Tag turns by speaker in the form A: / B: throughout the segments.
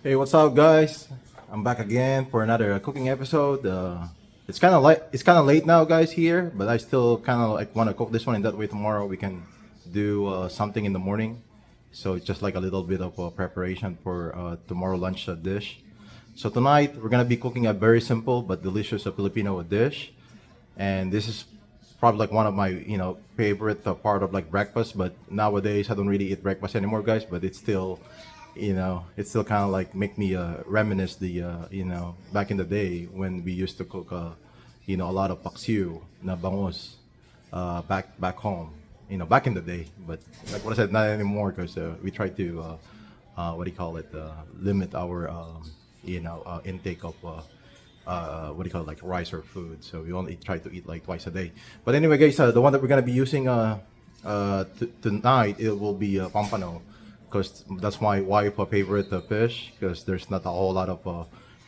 A: Hey, what's up, guys? I'm back again for another cooking episode. It's kind of like it's kind of late now, guys. Here, but I still kind of like want to cook this one, and that way tomorrow we can do something in the morning. So it's just like a little bit of preparation for tomorrow lunch dish. So tonight we're gonna be cooking a very simple but delicious Filipino dish, and this is probably like one of my favorite part of like breakfast. But nowadays I don't really eat breakfast anymore, guys. But it's still it's still kind of like make me reminisce the back in the day when we used to cook a lot of paksiw na bangus back home, back in the day. But like what I said, not anymore because we try to what do you call it, limit our intake of what do you call it, like rice or food. So we only try to eat like twice a day. But anyway, guys, the one that we're gonna be using tonight, it will be pompano, because that's my wife favorite fish. Because there's not a whole lot of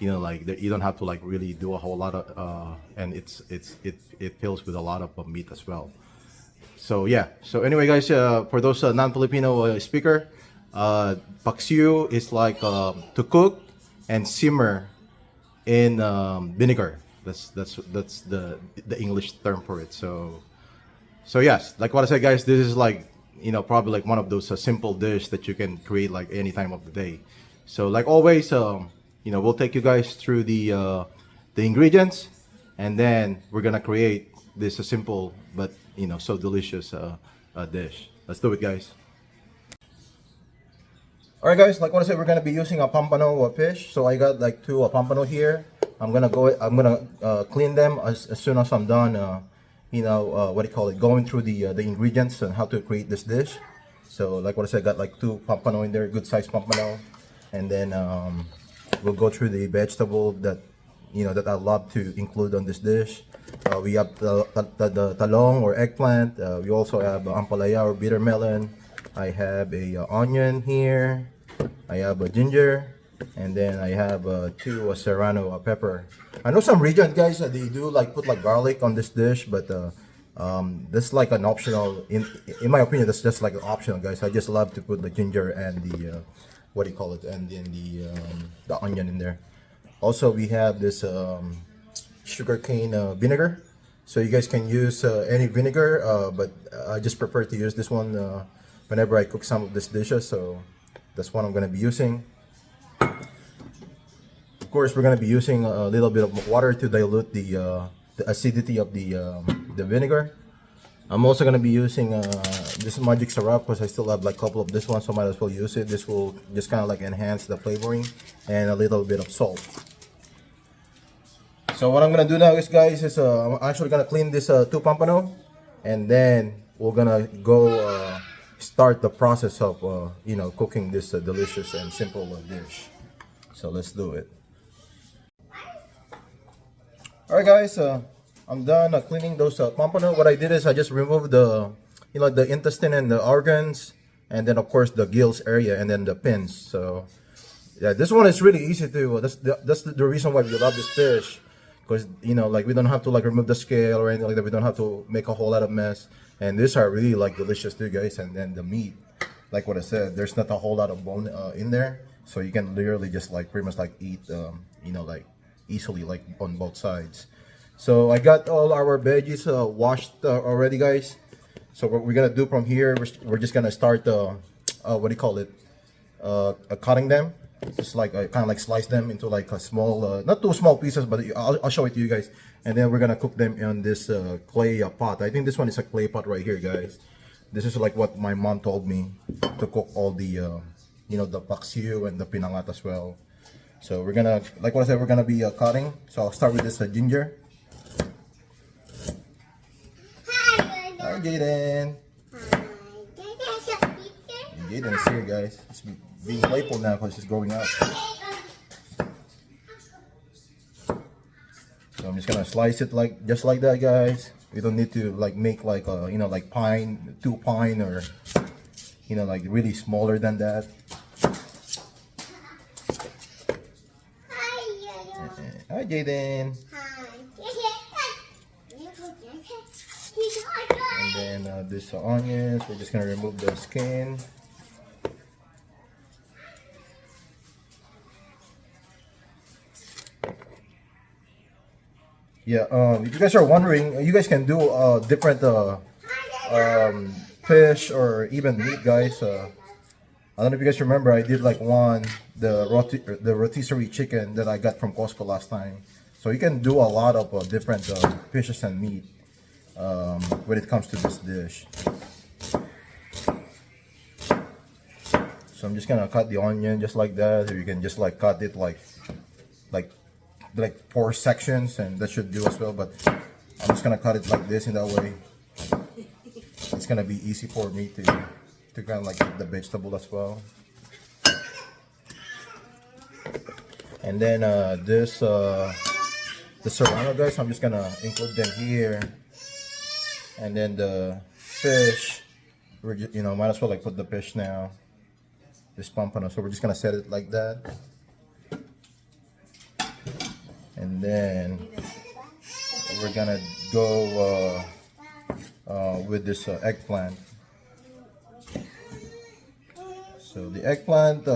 A: like you don't have to like really do a whole lot of and it fills with a lot of meat as well. So yeah. So anyway, guys, for those non-Filipino speaker, paksiw is like to cook and simmer in vinegar. That's the English term for it. So yes, like what I said, guys, this is like probably like one of those simple dish that you can create like any time of the day. So like always, we'll take you guys through the ingredients, and then we're gonna create this simple but so delicious dish. Let's do it, guys. Alright, guys, like what I said, we're gonna be using a pompano fish. So I got like two pompano here. I'm gonna clean them as soon as I'm done. What do you call it? Going through the ingredients and how to create this dish. So like what I said, got like two pompano in there, good size pompano, and then we'll go through the vegetable that I love to include on this dish. We have the talong or eggplant. We also have ampalaya or bitter melon. I have a onion here. I have a ginger, and then I have two serrano pepper. I know some region, guys, they do like put like garlic on this dish, but that's like an optional. In my opinion, that's just like an optional, guys. I just love to put the ginger and the what do you call it, and then the onion in there. Also, we have this sugarcane vinegar. So you guys can use any vinegar, but I just prefer to use this one whenever I cook some of these dishes. So that's what I'm gonna be using. Of course, we're gonna be using a little bit of water to dilute the acidity of the vinegar. I'm also gonna be using this magic syrup because I still have like a couple of this one, so might as well use it. This will just kind of like enhance the flavoring, and a little bit of salt. So what I'm gonna do now is, guys, is I'm actually gonna clean this two pompano, and then we're gonna go start the process of cooking this delicious and simple dish. So let's do it. All right, guys. I'm done cleaning those pompano. What I did is I just removed the the intestine and the organs, and then of course the gills area, and then the pins. So yeah, this one is really easy to. That's the reason why we love this fish, because like we don't have to like remove the scale or anything like that. We don't have to make a whole lot of mess, and these are really like delicious too, guys. And then the meat, like what I said, there's not a whole lot of bone in there, so you can literally just like pretty much like eat like easily like on both sides. So I got all our veggies washed already, guys. So what we're gonna do from here, we're just gonna start what do you call it, cutting them, just like kind of like slice them into like a small not too small pieces, but I'll show it to you guys. And then we're gonna cook them in this clay pot. I think this one is a clay pot right here, guys. This is like what my mom told me to cook all the the paksiw and the pinangat as well. So we're gonna, like what I said, we're gonna be cutting. So I'll start with this ginger. Hi, Jaden. Jaden is here, guys. It's being playful now because she's growing up. So I'm just gonna slice it like just like that, guys. We don't need to like make like like pine, two pine, or like really smaller than that. Hi, Jaden. And then this onions, we're just gonna remove the skin. Yeah, if you guys are wondering, you guys can do different fish or even meat, guys. I don't know if you guys remember, I did like the rotisserie chicken that I got from Costco last time. So you can do a lot of different fishes and meat when it comes to this dish. So I'm just gonna cut the onion just like that, or you can just like cut it like 4 sections, and that should do as well. But I'm just gonna cut it like this, in that way it's gonna be easy for me to kind of like eat the vegetable as well. And then the serrano, guys, I'm just gonna include them here. And then the fish, we're just, might as well like put the fish now. This pompano, so we're just gonna set it like that. And then we're gonna go with this eggplant. So the eggplant,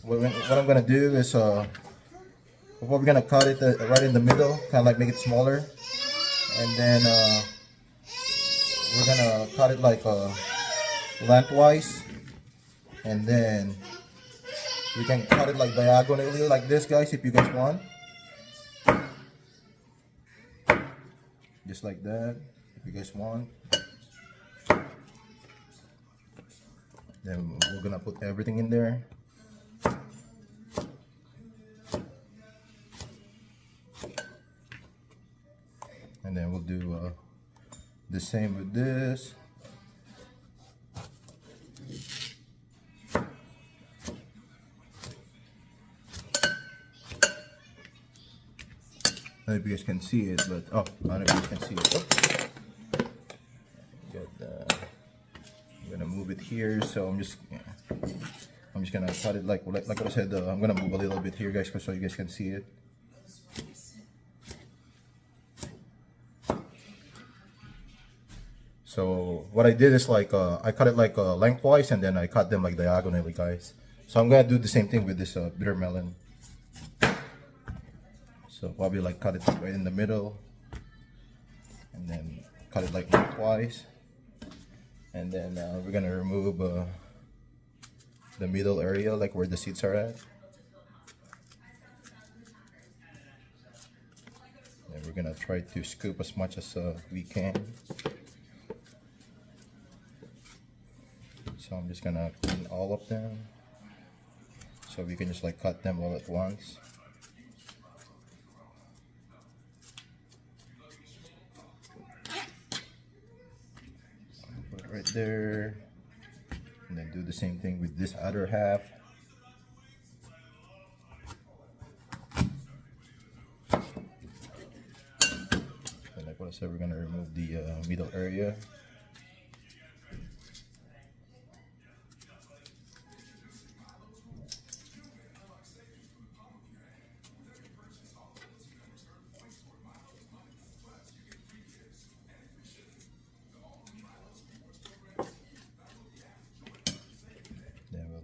A: what I'm gonna do is we're gonna cut it right in the middle, kind of like make it smaller, and then we're gonna cut it like lengthwise, and then we can cut it like diagonally like this, guys, if you guys want. Just like that, if you guys want. Then we're gonna put everything in there. And then we'll do the same with this. I don't know if you guys can see it, but I don't know if you guys can see it. I'm gonna move it here, so I'm just gonna cut it like I said. I'm gonna move a little bit here, guys, so you guys can see it. So what I did is like I cut it like lengthwise, and then I cut them like diagonally, guys. So I'm gonna do the same thing with this bitter melon. So probably like cut it right in the middle, and then cut it like lengthwise, and then we're gonna remove the middle area, like where the seeds are at. And we're gonna try to scoop as much as we can. So I'm just gonna clean all of them, so we can just like cut them all at once. Right there, and then do the same thing with this other half. And like what I said, we're gonna remove the middle area.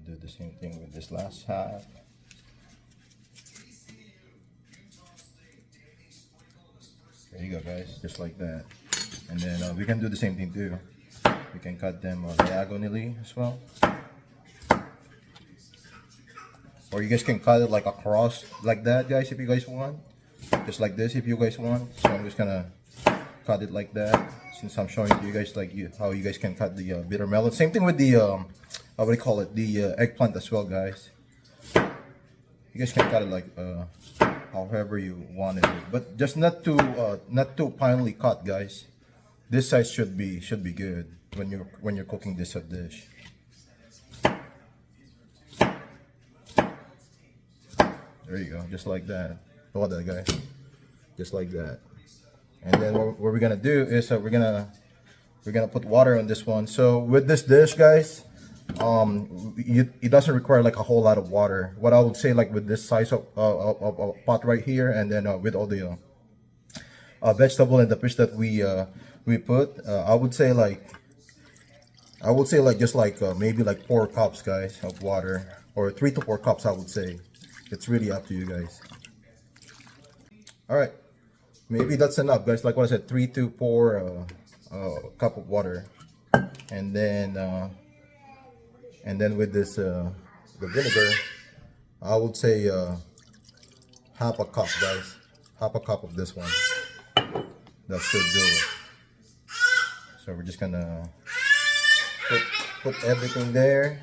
A: Do the same thing with this last half. There you go, guys, just like that. And then we can do the same thing too. We can cut them diagonally as well, or you guys can cut it like across like that, guys, if you guys want. Just like this if you guys want. So I'm just gonna cut it like that, since I'm showing to you guys like how you guys can cut the bitter melon. Same thing with the what do you call it, the eggplant as well, guys. You guys can cut it like however you want it, but just not too finely cut, guys. This size should be good when you're cooking this dish. There you go, just like that. Look at that, guys, just like that. And then what we're gonna do is we're gonna put water on this one. So with this dish, guys, it doesn't require like a whole lot of water. What I would say, like with this size of pot right here, and then with all the vegetable and the fish that we put, I would say like just like maybe like 4 cups, guys, of water, or 3 to 4 cups, I would say. It's really up to you guys. All right, maybe that's enough, guys. Like what I said, 3 to 4 cup of water, and then with this the vinegar, I would say half a cup, guys. Half a cup of this one. That should do it. So we're just gonna put everything there,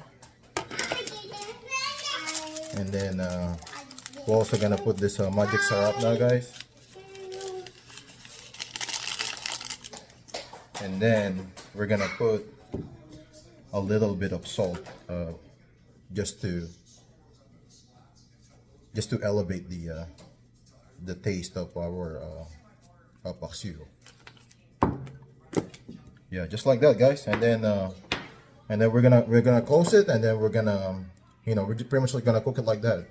A: and then we're also gonna put this magic syrup now, guys. And then we're gonna put a little bit of salt, just to elevate the taste of our paksiw. Yeah, just like that, guys. And then we're gonna close it, and then we're gonna we're just pretty much like gonna cook it like that,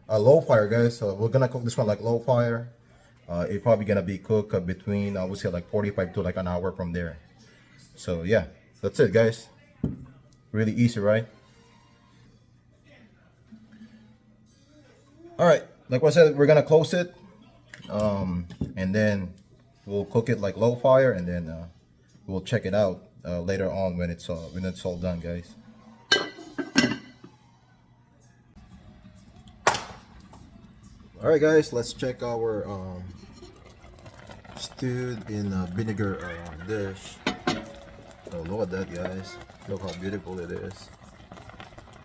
A: low fire, guys. So we're gonna cook this one like low fire. It's probably gonna be cooked between, I would say, like 45 to like an hour from there. So yeah, that's it, guys. Really easy, right? All right, like what I said, we're gonna close it, and then we'll cook it like low fire, and then we'll check it out later on when it's all done, guys. All right, guys, let's check our stewed in vinegar dish. Oh, look at that, guys. Look how beautiful it is.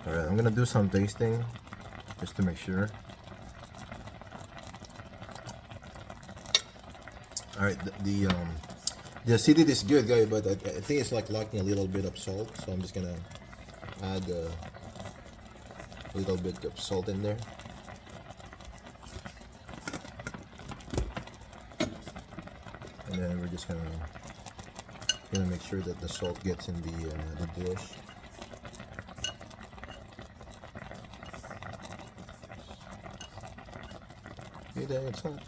A: All right, I'm gonna do some tasting just to make sure. All right, the acidity is good, guys, but I think it's like lacking a little bit of salt, so I'm just gonna add a little bit of salt in there. And then we're just gonna make sure that the salt gets in the dish. Okay, there it's hot.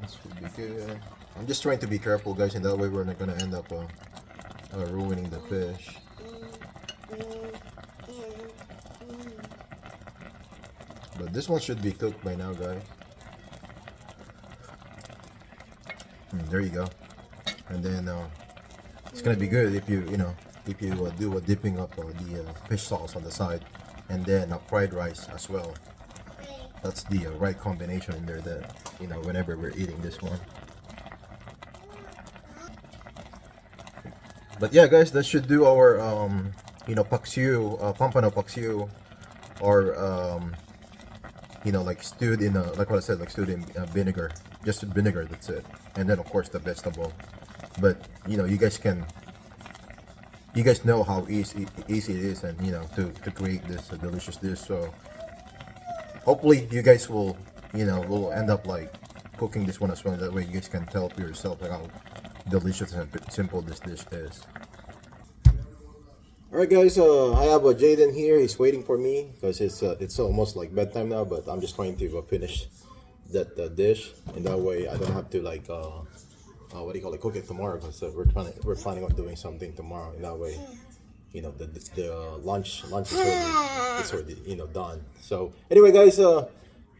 A: This should be good. I'm just trying to be careful, guys, and that way we're not gonna end up ruining the fish. But this one should be cooked by now, guys. There you go. And then it's gonna be good if you do a dipping up the fish sauce on the side, and then fried rice as well. That's the right combination in there, that whenever we're eating this one. But yeah, guys, that should do our paksiw, Pompano Paksiw, or like stewed in like what I said, like stewed in vinegar, just vinegar. That's it. And then of course the vegetable. But you guys know how easy it is, and to create this delicious dish. So hopefully you guys will end up like cooking this one as well. That way you guys can tell for yourself like how delicious and simple this dish is. Alright, guys, I have Jaden here. He's waiting for me because it's almost like bedtime now, but I'm just trying to finish that dish, and that way I don't have to like what do you call it, cook it tomorrow, because we're planning on doing something tomorrow, and that way the lunch is already done. So anyway, guys, hopefully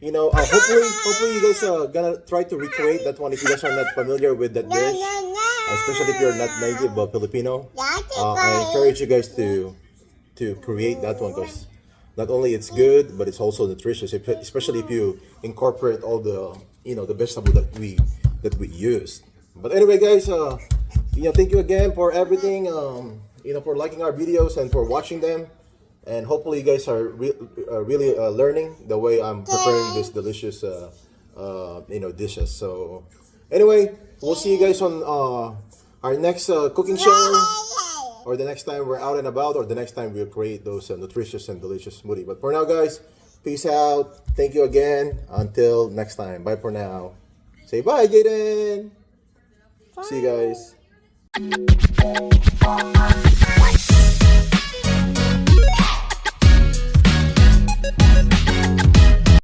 A: you guys are gonna try to recreate that one if you guys are not familiar with that dish, especially if you're not native Filipino. I encourage you guys to create that one, because not only it's good, but it's also nutritious, especially if you incorporate all the the vegetable that we use. But anyway, guys, thank you again for everything, for liking our videos and for watching them. And hopefully you guys are really learning the way I'm preparing this delicious dishes. So anyway, we'll see you guys on our next cooking show, or the next time we're out and about, or the next time we create those nutritious and delicious smoothie. But for now, guys, peace out. Thank you again. Until next time. Bye for now. Say bye, Jaden. Bye. See you guys.